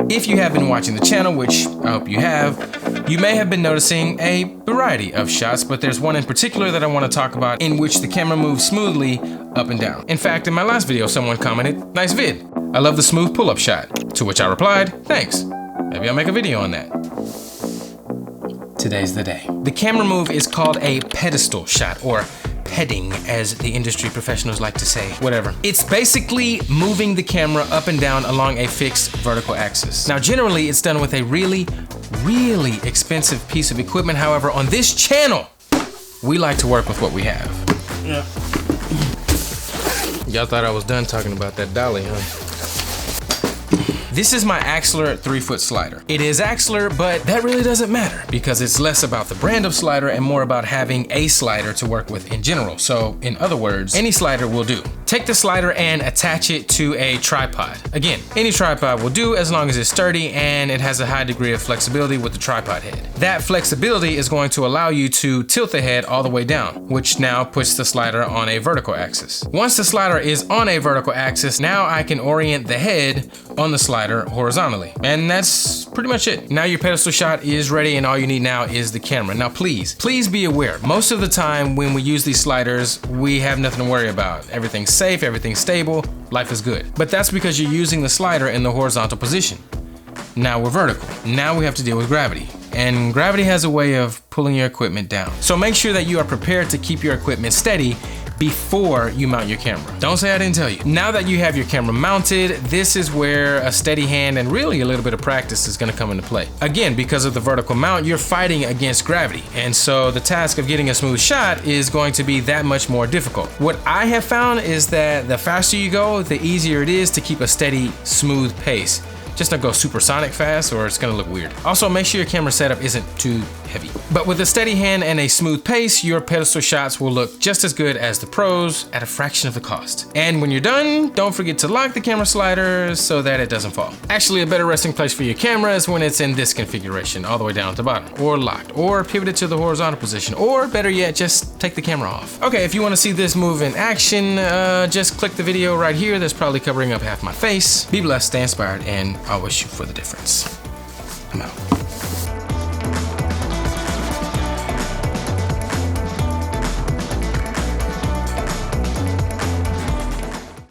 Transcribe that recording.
If you have been watching the channel, which I hope you have, you may have been noticing a variety of shots, but there's one in particular that I want to talk about in which the camera moves smoothly up and down. In fact, in my last video, someone commented, "Nice vid. I love the smooth pull-up shot." To which I replied, "Thanks. Maybe I'll make a video on that." Today's the day. The camera move is called a pedestal shot, or pedding, as the industry professionals like to say. Whatever. It's basically moving the camera up and down along a fixed vertical axis. Now, generally, it's done with a really expensive piece of equipment. However, on this channel, we like to work with what we have. Yeah. Y'all thought I was done talking about that dolly, huh? This is my Axler 3-foot slider. It is Axler, but that really doesn't matter because it's less about the brand of slider and more about having a slider to work with in general. So in other words, any slider will do. Take the slider and attach it to a tripod. Again, any tripod will do as long as it's sturdy and it has a high degree of flexibility with the tripod head. That flexibility is going to allow you to tilt the head all the way down, which now puts the slider on a vertical axis. Once the slider is on a vertical axis, now I can orient the head on the slider horizontally. And that's pretty much it. Now your pedestal shot is ready and all you need now is the camera. Now please be aware, most of the time when we use these sliders, we have nothing to worry about. Everything's safe, everything's stable, life is good. But that's because you're using the slider in the horizontal position. Now we're vertical. Now we have to deal with gravity. And gravity has a way of pulling your equipment down. So make sure that you are prepared to keep your equipment steady before you mount your camera. Don't say I didn't tell you. Now that you have your camera mounted, this is where a steady hand and really a little bit of practice is gonna come into play. Again, because of the vertical mount, you're fighting against gravity. And so the task of getting a smooth shot is going to be that much more difficult. What I have found is that the faster you go, the easier it is to keep a steady, smooth pace. Just don't go supersonic fast or it's gonna look weird. Also, make sure your camera setup isn't too heavy. But with a steady hand and a smooth pace, your pedestal shots will look just as good as the pros at a fraction of the cost. And when you're done, don't forget to lock the camera slider so that it doesn't fall. Actually, a better resting place for your camera is when it's in this configuration, all the way down at the bottom, or locked, or pivoted to the horizontal position, or better yet, just take the camera off. Okay, if you wanna see this move in action, just click the video right here. That's probably covering up half my face. Be blessed, stay inspired, and I'll wish you for the difference. I'm out.